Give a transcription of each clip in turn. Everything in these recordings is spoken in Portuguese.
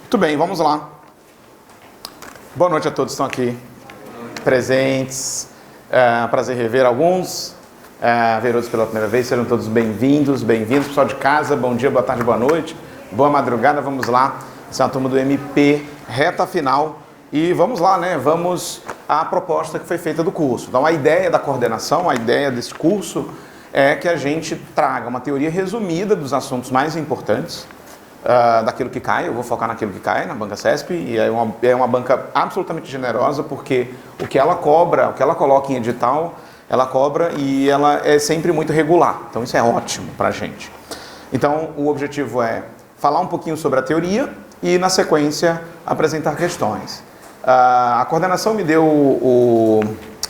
Muito bem, vamos lá. Boa noite a todos que estão aqui presentes. Prazer rever alguns, ver outros pela primeira vez. Sejam todos bem-vindos, bem-vindos. Pessoal de casa, bom dia, boa tarde, boa noite. Boa madrugada, vamos lá. Essa é a turma do MP, reta final. E vamos lá, né? Vamos à proposta que foi feita do curso. Então, a ideia da coordenação, a ideia desse curso é que a gente traga uma teoria resumida dos assuntos mais importantes, daquilo que cai. Eu vou focar naquilo que cai na banca CESP, e é uma banca absolutamente generosa, porque o que ela cobra, o que ela coloca em edital, ela cobra e ela é sempre muito regular. Então isso é ótimo para a gente. Então o objetivo é falar um pouquinho sobre a teoria e, na sequência, apresentar questões. A coordenação me deu o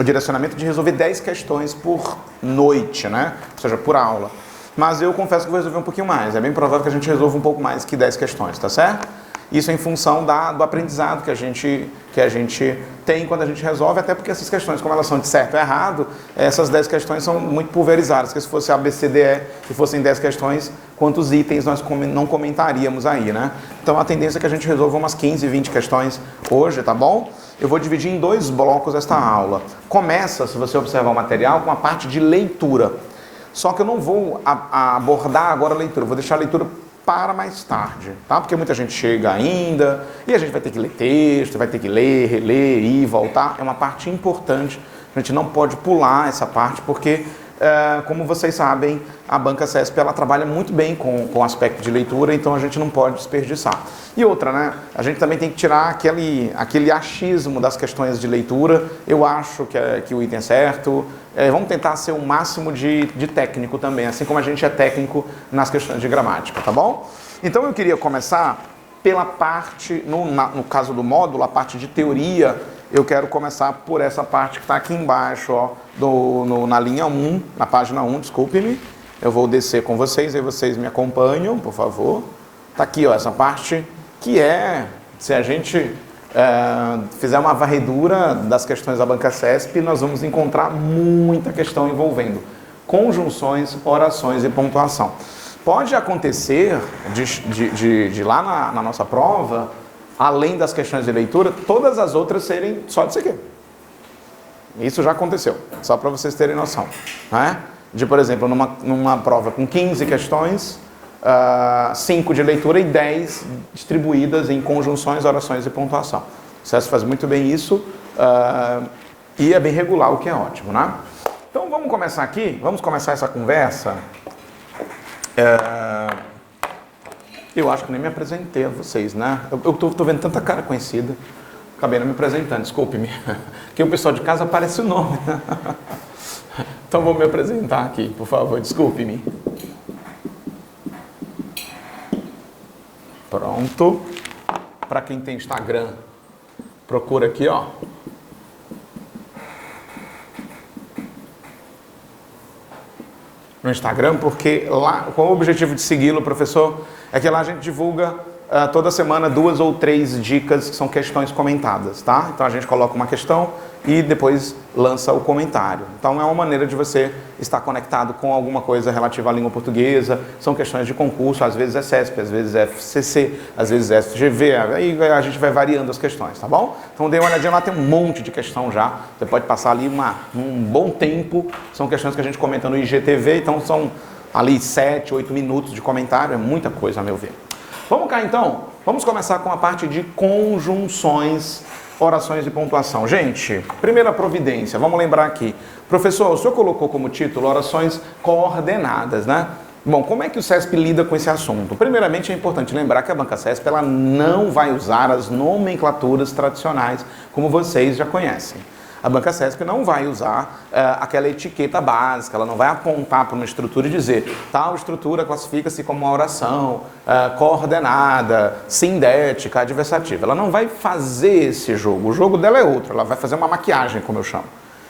direcionamento de resolver 10 questões por noite, né? Ou seja, por aula. Mas eu confesso que vou resolver um pouquinho mais. É bem provável que a gente resolva um pouco mais que 10 questões, tá certo? Isso em função do aprendizado que a gente tem quando a gente resolve, até porque essas questões, como elas são de certo e errado, essas 10 questões são muito pulverizadas, porque se fosse A, B, C, D, E, e fossem 10 questões, quantos itens nós não comentaríamos aí, né? Então a tendência é que a gente resolva umas 15, 20 questões hoje, tá bom? Eu vou dividir em 2 blocos esta aula. Começa, se você observar o material, com a parte de leitura. Só que eu não vou abordar agora a leitura, eu vou deixar a leitura para mais tarde, tá? Porque muita gente chega ainda e a gente vai ter que ler texto, vai ter que ler, reler, ir, voltar. É uma parte importante, a gente não pode pular essa parte, porque, como vocês sabem, a banca CESP ela trabalha muito bem com o aspecto de leitura, então a gente não pode desperdiçar. E outra, né? A gente também tem que tirar aquele achismo das questões de leitura. Eu acho que o item é certo. Vamos tentar ser o máximo de técnico também, assim como a gente é técnico nas questões de gramática, tá bom? Então eu queria começar pela parte, no caso do módulo, a parte de teoria. Eu quero começar por essa parte que está aqui embaixo, ó, na linha 1, na página 1, desculpe-me. Eu vou descer com vocês, aí vocês me acompanham, por favor. Está aqui, ó, essa parte que se a gente fizer uma varredura das questões da banca CESP, nós vamos encontrar muita questão envolvendo conjunções, orações e pontuação. Pode acontecer de lá na nossa prova, além das questões de leitura, todas as outras serem só disso aqui. Isso já aconteceu, só para vocês terem noção, né? Por exemplo, numa prova com 15 questões, 5 de leitura e 10 distribuídas em conjunções, orações e pontuação. O CESP faz muito bem isso, e é bem regular, o que é ótimo, né? Então vamos começar aqui, vamos começar essa conversa. Eu acho que nem me apresentei a vocês, né? Eu tô vendo tanta cara conhecida, acabei não me apresentando, desculpe-me. Que o pessoal de casa aparece o nome, né? Então vou me apresentar aqui, por favor, desculpe-me. Pronto. Para quem tem Instagram, procura aqui, ó. No Instagram, porque lá, qual o objetivo de segui-lo, professor? É que lá a gente divulga toda semana 2 ou 3 dicas que são questões comentadas, tá? Então a gente coloca uma questão e depois lança o comentário. Então é uma maneira de você estar conectado com alguma coisa relativa à língua portuguesa. São questões de concurso, às vezes é CESP, às vezes é FCC, às vezes é FGV, aí a gente vai variando as questões, tá bom? Então dê uma olhadinha lá, tem um monte de questão já. Você pode passar ali um bom tempo. São questões que a gente comenta no IGTV, então são ali 7, 8 minutos de comentário, é muita coisa a meu ver. Vamos cá então, vamos começar com a parte de conjunções, orações e pontuação. Gente, primeira providência, vamos lembrar aqui. Professor, o senhor colocou como título orações coordenadas, né? Bom, como é que o CESP lida com esse assunto? Primeiramente é importante lembrar que a banca CESP ela não vai usar as nomenclaturas tradicionais, como vocês já conhecem. A banca CESP não vai usar aquela etiqueta básica, ela não vai apontar para uma estrutura e dizer tal estrutura classifica-se como uma oração coordenada, sindética, adversativa. Ela não vai fazer esse jogo, o jogo dela é outro, ela vai fazer uma maquiagem, como eu chamo.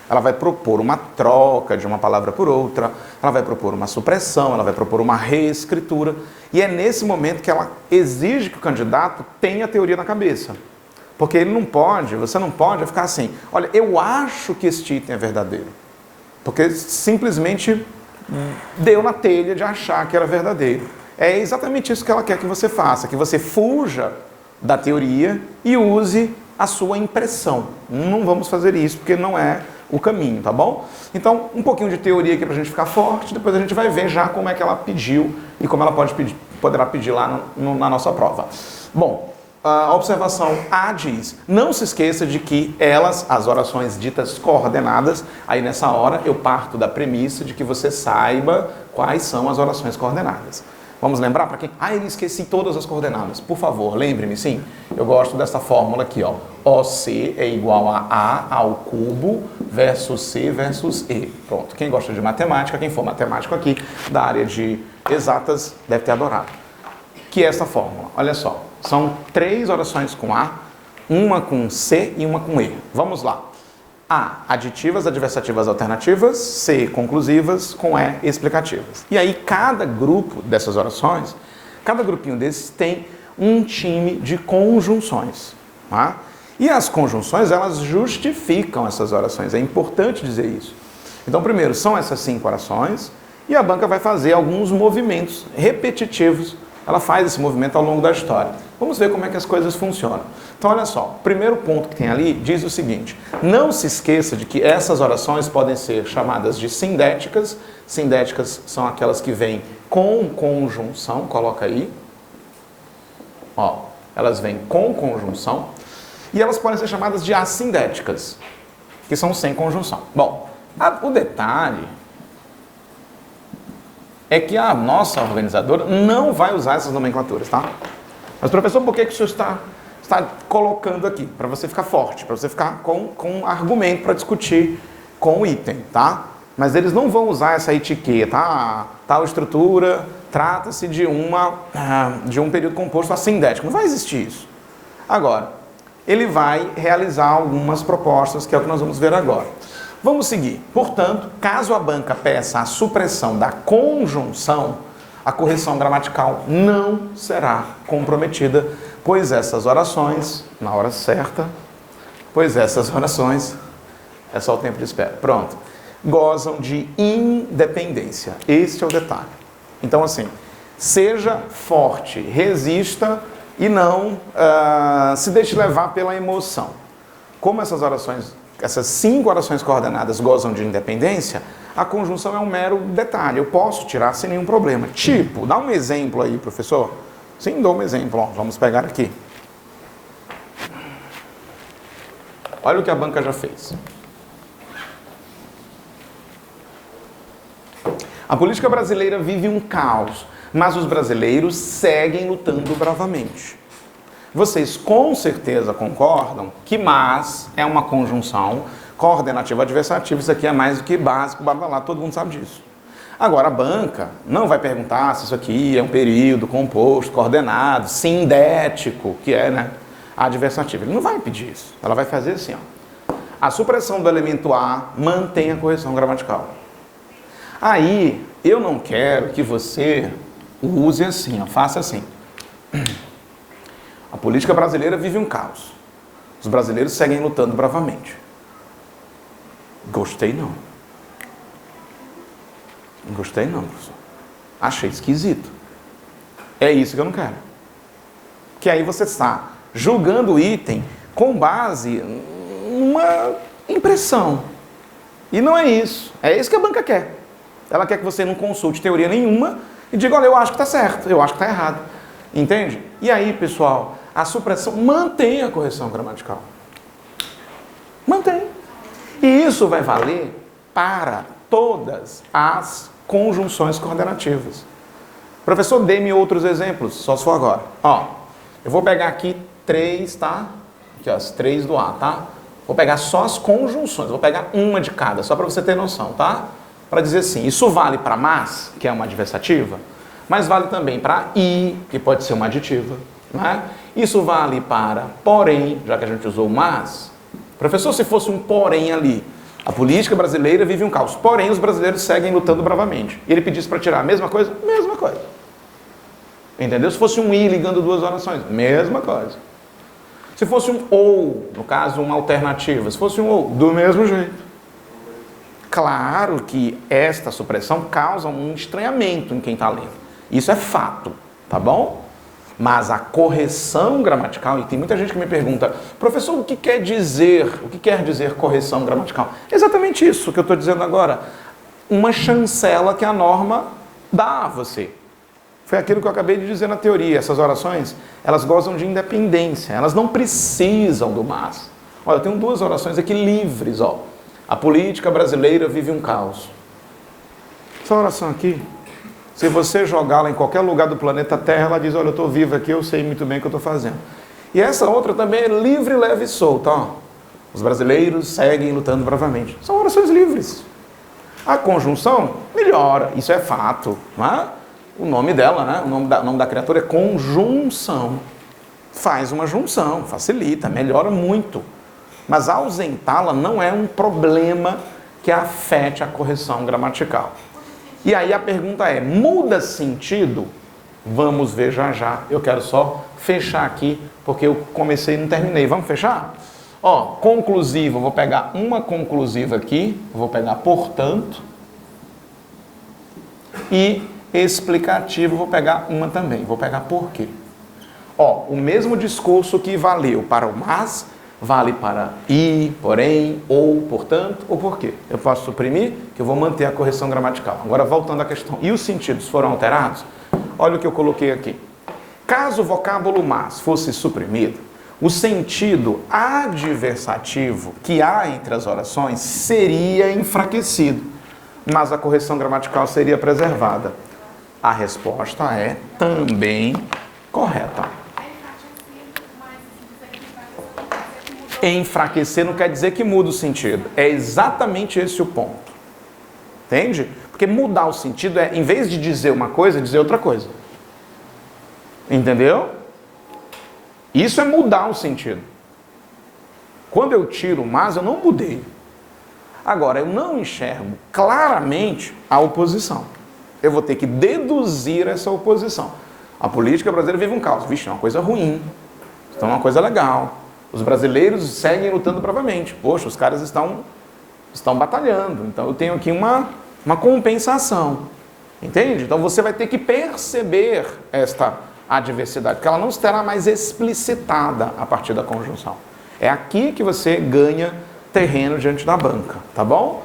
Ela vai propor uma troca de uma palavra por outra, ela vai propor uma supressão, ela vai propor uma reescritura, e é nesse momento que ela exige que o candidato tenha a teoria na cabeça. Porque ele não pode, você não pode ficar assim, olha, eu acho que este item é verdadeiro. Porque simplesmente deu na telha de achar que era verdadeiro. É exatamente isso que ela quer que você faça, que você fuja da teoria e use a sua impressão. Não vamos fazer isso porque não é o caminho, tá bom? Então, um pouquinho de teoria aqui pra gente ficar forte, depois a gente vai ver já como é que ela pediu e como ela poderá pedir lá na nossa prova. Bom, a observação A diz, não se esqueça de que as orações ditas coordenadas, aí nessa hora eu parto da premissa de que você saiba quais são as orações coordenadas. Vamos lembrar para quem? Eu esqueci todas as coordenadas. Por favor, lembre-me, sim. Eu gosto dessa fórmula aqui, ó. OC é igual a A ao cubo versus C versus E. Pronto. Quem gosta de matemática, quem for matemático aqui da área de exatas, deve ter adorado. Que é essa fórmula. Olha só. São 3 orações com A, uma com C e uma com E. Vamos lá. A, aditivas, adversativas, alternativas. C, conclusivas, com E, explicativas. E aí, cada grupo dessas orações, cada grupinho desses tem um time de conjunções. Tá? E as conjunções, elas justificam essas orações. É importante dizer isso. Então, primeiro, são essas 5 orações e a banca vai fazer alguns movimentos repetitivos. Ela faz esse movimento ao longo da história. Vamos ver como é que as coisas funcionam. Então, olha só, o primeiro ponto que tem ali diz o seguinte, não se esqueça de que essas orações podem ser chamadas de sindéticas. Sindéticas são aquelas que vêm com conjunção, coloca aí. Ó, elas vêm com conjunção. E elas podem ser chamadas de assindéticas, que são sem conjunção. Bom, o detalhe é que a nossa organizadora não vai usar essas nomenclaturas, tá? Mas, professor, por que o senhor está colocando aqui? Para você ficar forte, para você ficar com argumento para discutir com o item, tá? Mas eles não vão usar essa etiqueta, tal estrutura, trata-se de um período composto assindético. Não vai existir isso. Agora, ele vai realizar algumas propostas, que é o que nós vamos ver agora. Vamos seguir. Portanto, caso a banca peça a supressão da conjunção, a correção gramatical não será comprometida, pois essas orações, na hora certa, é só o tempo de espera. Pronto. Gozam de independência. Este é o detalhe. Então, assim, seja forte, resista e não se deixe levar pela emoção. Como essas 5 orações coordenadas gozam de independência, a conjunção é um mero detalhe. Eu posso tirar sem nenhum problema. Tipo, dá um exemplo aí, professor. Sim, dou um exemplo. Ó, vamos pegar aqui. Olha o que a banca já fez. A política brasileira vive um caos, mas os brasileiros seguem lutando bravamente. Vocês com certeza concordam que mas é uma conjunção coordenativa adversativa, isso aqui é mais do que básico, blá blá blá, todo mundo sabe disso. Agora, a banca não vai perguntar se isso aqui é um período composto, coordenado, sindético, que é, né, adversativo. Ele não vai pedir isso. Ela vai fazer assim, ó. A supressão do elemento A mantém a correção gramatical. Aí, eu não quero que você use assim, ó, faça assim. A política brasileira vive um caos. Os brasileiros seguem lutando bravamente. Gostei não. Gostei não, professor. Achei esquisito. É isso que eu não quero. Que aí você está julgando o item com base numa impressão. E não é isso. É isso que a banca quer. Ela quer que você não consulte teoria nenhuma e diga, olha, eu acho que está certo, eu acho que está errado. Entende? E aí, pessoal, a supressão mantém a correção gramatical. Mantém. E isso vai valer para todas as conjunções coordenativas. Professor, dê-me outros exemplos, só se for agora. Ó, eu vou pegar aqui 3, tá? Aqui, ó, as 3 do A, tá? Vou pegar só as conjunções, vou pegar uma de cada, só para você ter noção, tá? Para dizer assim, isso vale para mas, que é uma adversativa, mas vale também para e, que pode ser uma aditiva, né? Isso vale para porém, já que a gente usou mas. Professor, se fosse um porém ali, a política brasileira vive um caos, porém os brasileiros seguem lutando bravamente. E ele pedisse para tirar a mesma coisa? Mesma coisa. Entendeu? Se fosse um e ligando duas orações, mesma coisa. Se fosse um ou, no caso uma alternativa, se fosse um ou, do mesmo jeito. Claro que esta supressão causa um estranhamento em quem está lendo. Isso é fato, tá bom? Mas a correção gramatical, e tem muita gente que me pergunta, professor, o que quer dizer correção gramatical? Exatamente isso que eu estou dizendo agora. Uma chancela que a norma dá a você. Foi aquilo que eu acabei de dizer na teoria. Essas orações, elas gozam de independência, elas não precisam do mas. Olha, eu tenho duas orações aqui livres, ó. A política brasileira vive um caos. Essa oração aqui, se você jogá-la em qualquer lugar do planeta Terra, ela diz, olha, eu estou vivo aqui, eu sei muito bem o que eu estou fazendo. E essa outra também é livre, leve e solta, ó. Os brasileiros seguem lutando bravamente. São orações livres. A conjunção melhora, isso é fato, não é? O nome dela, né? O nome da criatura é conjunção. Faz uma junção, facilita, melhora muito. Mas ausentá-la não é um problema que afete a correção gramatical. E aí a pergunta é, muda sentido? Vamos ver já já. Eu quero só fechar aqui, porque eu comecei e não terminei. Vamos fechar? Ó, conclusivo, vou pegar uma conclusiva aqui, vou pegar portanto, e explicativo, vou pegar uma também, vou pegar por quê. Ó, o mesmo discurso que valeu para o mas, vale para e, porém, ou, portanto, ou por quê. Eu posso suprimir, que eu vou manter a correção gramatical. Agora, voltando à questão. E os sentidos foram alterados? Olha o que eu coloquei aqui. Caso o vocábulo mas fosse suprimido, o sentido adversativo que há entre as orações seria enfraquecido, mas a correção gramatical seria preservada. A resposta é também correta. Enfraquecer não quer dizer que muda o sentido. É exatamente esse o ponto. Entende? Porque mudar o sentido é, em vez de dizer uma coisa, dizer outra coisa. Entendeu? Isso é mudar o sentido. Quando eu tiro o mas, eu não mudei. Agora, eu não enxergo claramente a oposição. Eu vou ter que deduzir essa oposição. A política brasileira vive um caos. Vixe, é uma coisa ruim. Então é uma coisa legal. Os brasileiros seguem lutando bravamente. Poxa, os caras estão batalhando. Então eu tenho aqui uma compensação. Entende? Então você vai ter que perceber esta adversidade, porque ela não estará mais explicitada a partir da conjunção. É aqui que você ganha terreno diante da banca, tá bom?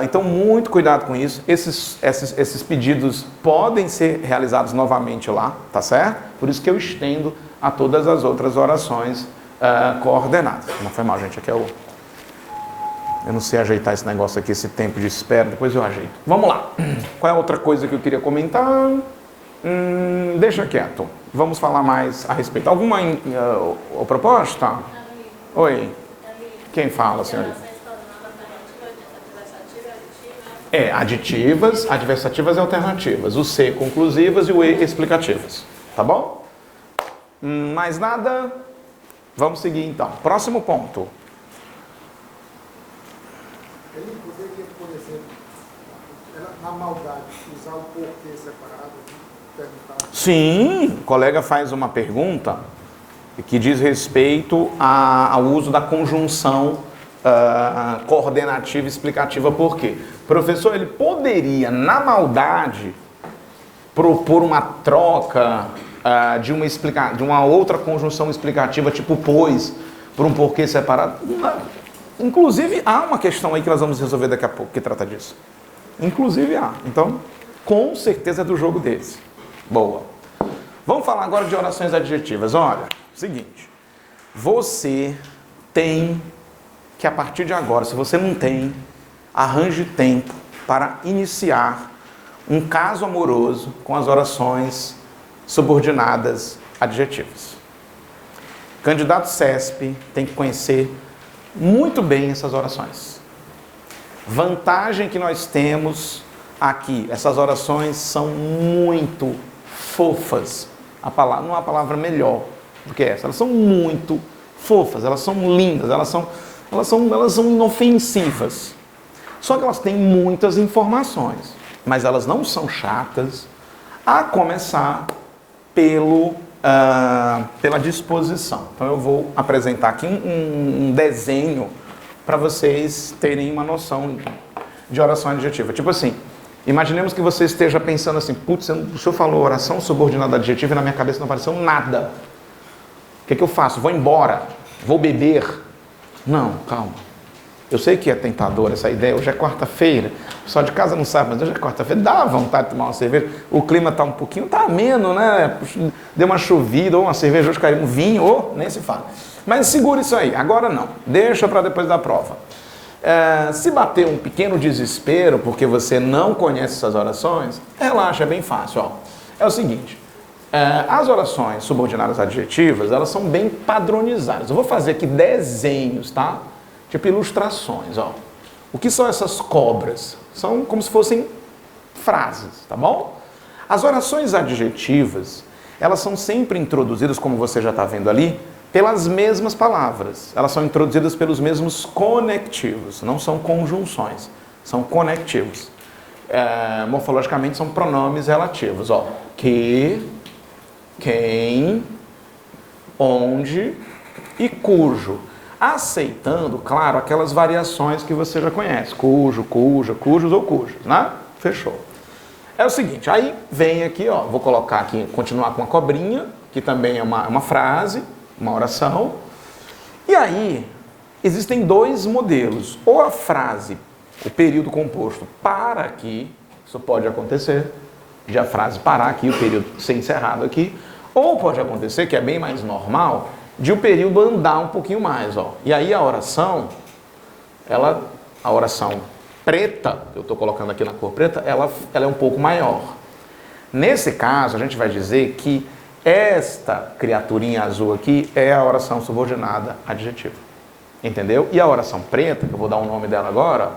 Então muito cuidado com isso. Esses pedidos podem ser realizados novamente lá, tá certo? Por isso que eu estendo a todas as outras orações coordenadas. Não foi mal, gente, aqui é o... Eu não sei ajeitar esse negócio aqui, esse tempo de espera, depois eu ajeito. Vamos lá. Qual é a outra coisa que eu queria comentar? Deixa quieto. Vamos falar mais a respeito. Alguma proposta? Oi. Quem fala, senhorita? Aditivas, adversativas e alternativas. O C conclusivas e o E explicativas. Tá bom? Mais nada? Vamos seguir então. Próximo ponto. Ele poderia, por exemplo, na maldade, usar o porquê separado, perguntar. Sim, o colega faz uma pergunta que diz respeito ao uso da conjunção coordenativa e explicativa. Por quê? Professor, ele poderia, na maldade, propor uma troca de uma outra conjunção explicativa, tipo pois, por um porquê separado? Não. Inclusive, há uma questão aí que nós vamos resolver daqui a pouco, que trata disso. Inclusive há. Então, com certeza é do jogo deles. Boa. Vamos falar agora de orações adjetivas. Olha, seguinte. Você tem que, a partir de agora, se você não tem, arranje tempo para iniciar um caso amoroso com as orações subordinadas adjetivas. Candidato CESP tem que conhecer muito bem essas orações. Vantagem que nós temos aqui, essas orações são muito fofas. Não há palavra melhor do que essa. Elas são muito fofas, elas são lindas, elas são inofensivas. Só que elas têm muitas informações, mas elas não são chatas, a começar pela disposição. Então eu vou apresentar aqui um desenho para vocês terem uma noção de oração adjetiva. Tipo assim, Imaginemos que você esteja pensando assim, putz, o senhor falou oração subordinada adjetiva e na minha cabeça não apareceu nada. O que eu faço? Vou embora? Vou beber? Não, calma. Eu sei que é tentadora essa ideia, hoje é quarta-feira, o pessoal de casa não sabe, mas hoje é quarta-feira, dá vontade de tomar uma cerveja, o clima está um pouquinho, está ameno, né? Deu uma chovida, ou uma cerveja, hoje caiu um vinho, ou nem se fala. Mas segura isso aí, agora não, deixa para depois da prova. Se bater um pequeno desespero porque você não conhece essas orações, relaxa, é bem fácil. Ó. É o seguinte, as orações subordinadas adjetivas, elas são bem padronizadas. Eu vou fazer aqui desenhos, tá? Tipo ilustrações. Ó. O que são essas cobras? São como se fossem frases, tá bom? As orações adjetivas, elas são sempre introduzidas, como você já está vendo ali, pelas mesmas palavras. Elas são introduzidas pelos mesmos conectivos, não são conjunções, são conectivos. Morfologicamente são pronomes relativos, ó. Que, quem, onde e cujo. Aceitando, claro, aquelas variações que você já conhece, cujo, cuja, cujos ou cujos, né? Fechou. É o seguinte, aí vem aqui, ó, vou colocar aqui, continuar com a cobrinha, que também é uma frase, uma oração. E aí, existem dois modelos. Ou a frase, o período composto para aqui, isso pode acontecer, de a frase parar aqui, o período ser encerrado aqui. Ou pode acontecer, que é bem mais normal, de o período andar um pouquinho mais. Ó. E aí a oração, a oração preta, eu estou colocando aqui na cor preta, ela é um pouco maior. Nesse caso, a gente vai dizer que esta criaturinha azul aqui é a oração subordinada adjetiva. Entendeu? E a oração preta, que eu vou dar o nome dela agora,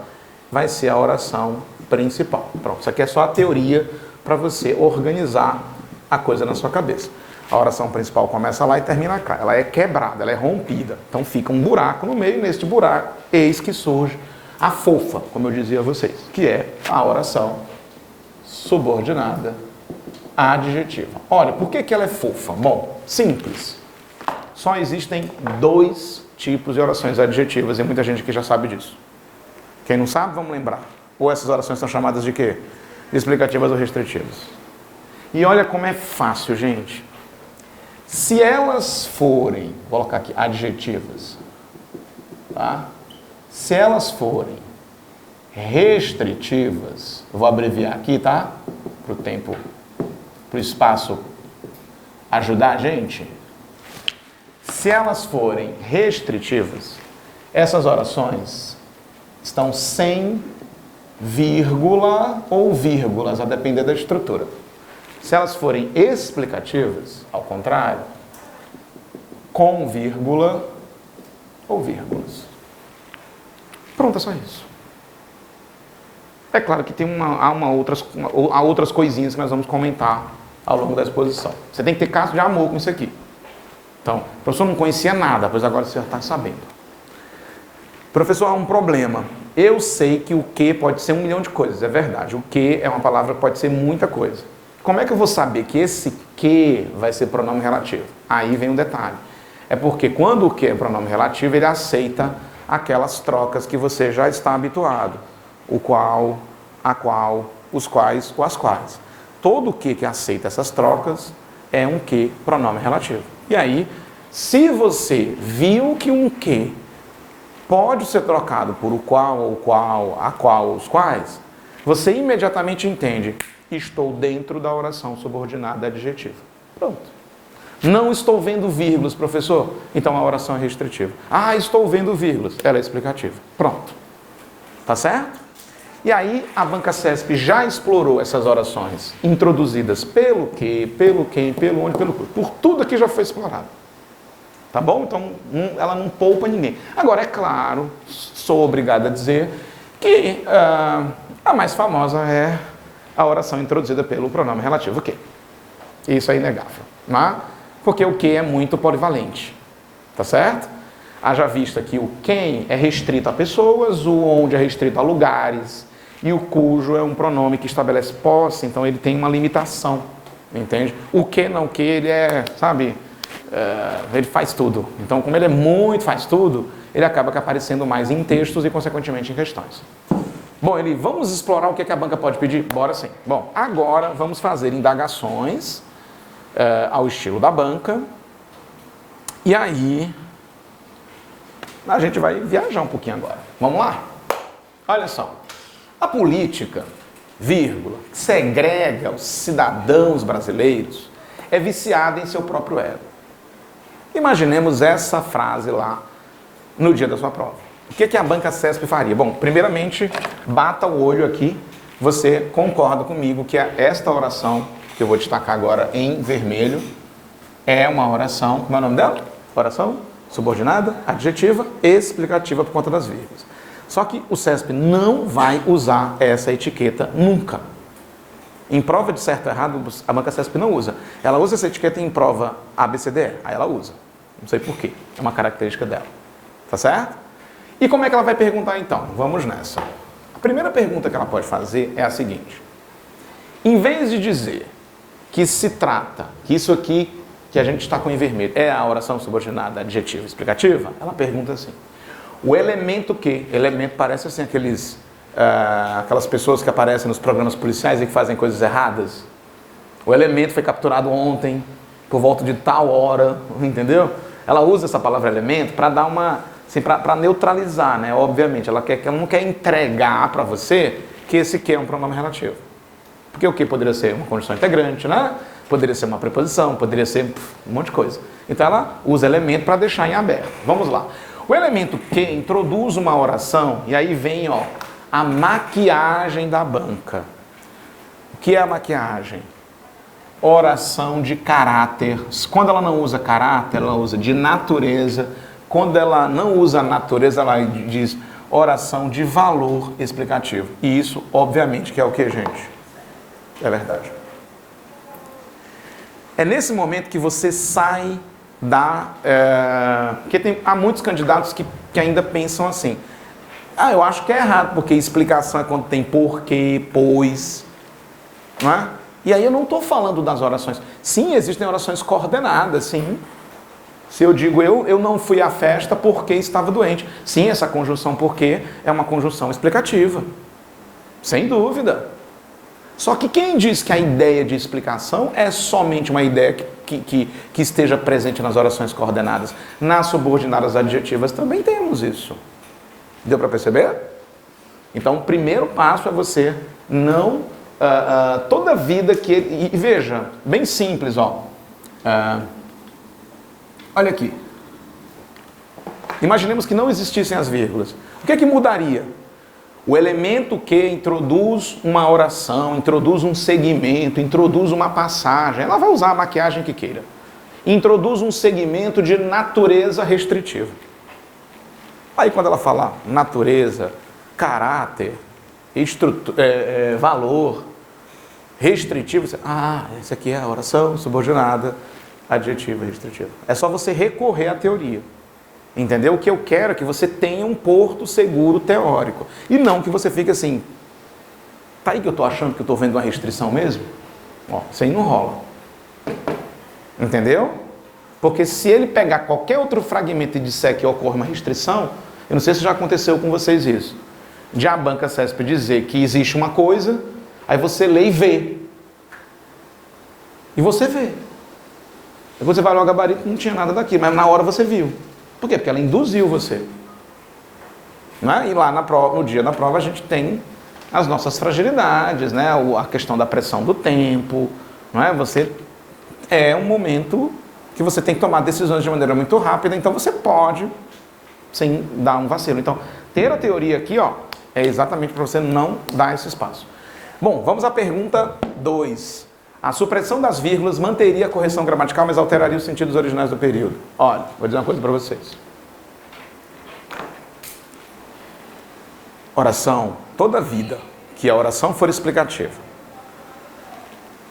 vai ser a oração principal. Pronto, isso aqui é só a teoria para você organizar a coisa na sua cabeça. A oração principal começa lá e termina cá. Ela é quebrada, ela é rompida. Então fica um buraco no meio, e neste buraco, eis que surge a fofa, como eu dizia a vocês, que é a oração subordinada adjetiva. Olha, por que ela é fofa? Bom, simples. Só existem dois tipos de orações adjetivas e muita gente aqui já sabe disso. Quem não sabe, vamos lembrar. Ou essas orações são chamadas de quê? Explicativas ou restritivas. E olha como é fácil, gente. Se elas forem, vou colocar aqui, adjetivas, tá? Se elas forem restritivas, eu vou abreviar aqui, tá? Para o tempo, para o espaço ajudar a gente. Se elas forem restritivas, essas orações estão sem vírgula ou vírgulas, a depender da estrutura. Se elas forem explicativas, ao contrário, com vírgula ou vírgulas. Pronto, é só isso. É claro que tem há outras coisinhas que nós vamos comentar ao longo da exposição. Você tem que ter caso de amor com isso aqui. Então, o professor não conhecia nada, pois agora você já está sabendo. Professor, há um problema. Eu sei que o que pode ser 1 milhão de coisas, é verdade. O que é uma palavra que pode ser muita coisa. Como é que eu vou saber que esse que vai ser pronome relativo? Aí vem um detalhe. É porque quando o que é pronome relativo, ele aceita aquelas trocas que você já está habituado. O qual, a qual, os quais ou as quais. Todo o que aceita essas trocas é um que pronome relativo. E aí, se você viu que um que pode ser trocado por o qual, a qual, os quais, você imediatamente entende: estou dentro da oração subordinada adjetiva. Pronto. Não estou vendo vírgulas, professor. Então a oração é restritiva. Ah, estou vendo vírgulas. Ela é explicativa. Pronto. Tá certo? E aí a Banca CESP já explorou essas orações introduzidas pelo que, pelo quem, pelo onde, pelo por. Por tudo aqui já foi explorado. Tá bom? Então ela não poupa ninguém. Agora, é claro, sou obrigado a dizer que a mais famosa é a oração introduzida pelo pronome relativo, o que? Isso é inegável, né? Porque o que é muito polivalente, tá certo? Haja vista que o quem é restrito a pessoas, o onde é restrito a lugares, e o cujo é um pronome que estabelece posse, então ele tem uma limitação, entende? O que não que, ele é, sabe, ele faz tudo. Então, como ele é muito faz tudo, ele acaba aparecendo mais em textos e, consequentemente, em questões. Bom, vamos explorar o que a banca pode pedir? Bora sim. Bom, agora vamos fazer indagações ao estilo da banca. E aí, a gente vai viajar um pouquinho agora. Vamos lá? Olha só. A política, vírgula, que segrega os cidadãos brasileiros, é viciada em seu próprio ego. Imaginemos essa frase lá no dia da sua prova. O que a banca CESP faria? Bom, primeiramente, bata o olho aqui. Você concorda comigo que esta oração, que eu vou destacar agora em vermelho, é uma oração, como é o nome dela? Oração subordinada, adjetiva, explicativa por conta das vírgulas. Só que o CESP não vai usar essa etiqueta nunca. Em prova de certo ou errado, a banca CESP não usa. Ela usa essa etiqueta em prova ABCDE, aí ela usa. Não sei porquê, é uma característica dela. Tá certo? E como é que ela vai perguntar então? Vamos nessa. A primeira pergunta que ela pode fazer é a seguinte. Em vez de dizer que se trata, que isso aqui que a gente está com em vermelho é a oração subordinada adjetiva explicativa, ela pergunta assim. O elemento que? Elemento parece assim aquelas pessoas que aparecem nos programas policiais e que fazem coisas erradas. O elemento foi capturado ontem, por volta de tal hora, entendeu? Ela usa essa palavra elemento para dar uma, assim, para neutralizar, né? Obviamente, ela não quer entregar para você que esse que é um pronome relativo. Porque o que poderia ser uma conjunção integrante, né? Poderia ser uma preposição, poderia ser um monte de coisa. Então ela usa elemento para deixar em aberto. Vamos lá. O elemento que introduz uma oração, e aí vem a maquiagem da banca. O que é a maquiagem? Oração de caráter. Quando ela não usa caráter, ela usa de natureza. Quando ela não usa natureza, ela diz oração de valor explicativo. E isso, obviamente, que é o que, gente? É verdade. É nesse momento que você sai porque há muitos candidatos que ainda pensam assim. Eu acho que é errado, porque explicação é quando tem porquê, pois, não é? E aí eu não estou falando das orações. Sim, existem orações coordenadas, sim. Se eu digo eu não fui à festa porque estava doente. Sim, essa conjunção porque é uma conjunção explicativa. Sem dúvida. Só que quem diz que a ideia de explicação é somente uma ideia que esteja presente nas orações coordenadas? Nas subordinadas adjetivas também temos isso. Deu para perceber? Então, o primeiro passo é você não... toda vida que... E veja, bem simples, olha aqui. Imaginemos que não existissem as vírgulas. O que é que mudaria? O elemento que introduz uma oração, introduz um segmento, introduz uma passagem, ela vai usar a maquiagem que queira. Introduz um segmento de natureza restritiva. Aí quando ela falar natureza, caráter, valor, restritivo, você, essa aqui é a oração subordinada, adjetiva restritiva. É só você recorrer à teoria. Entendeu? O que eu quero é que você tenha um porto seguro teórico. E não que você fique assim, tá aí que eu estou achando que eu estou vendo uma restrição mesmo? Isso aí não rola. Entendeu? Porque se ele pegar qualquer outro fragmento e disser que ocorre uma restrição, eu não sei se já aconteceu com vocês isso, de a banca CESP dizer que existe uma coisa, aí você lê e vê. E você vê. Aí você vai olhar o gabarito e não tinha nada daquilo, mas na hora você viu. Por quê? Porque ela induziu você. Né? E lá no dia da prova a gente tem as nossas fragilidades, né? A questão da pressão do tempo. Não é? É um momento que você tem que tomar decisões de maneira muito rápida, então você pode, sem dar um vacilo. Então, ter a teoria aqui é exatamente para você não dar esse espaço. Bom, vamos à pergunta 2. A supressão das vírgulas manteria a correção gramatical, mas alteraria os sentidos originais do período. Olha, vou dizer uma coisa para vocês. Oração, toda vida que a oração for explicativa,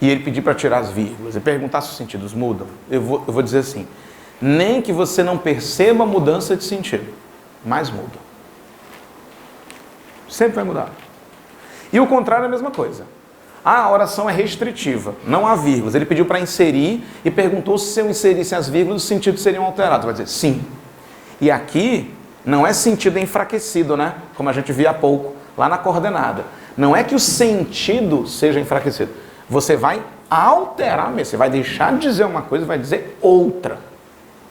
e ele pedir para tirar as vírgulas e perguntar se os sentidos mudam, eu vou dizer assim, nem que você não perceba a mudança de sentido, mas muda. Sempre vai mudar. E o contrário é a mesma coisa. A oração é restritiva, não há vírgulas. Ele pediu para inserir e perguntou se eu inserisse as vírgulas, os sentidos seriam alterados. Vai dizer sim. E aqui não é sentido enfraquecido, né? Como a gente via há pouco lá na coordenada. Não é que o sentido seja enfraquecido. Você vai alterar mesmo, você vai deixar de dizer uma coisa e vai dizer outra.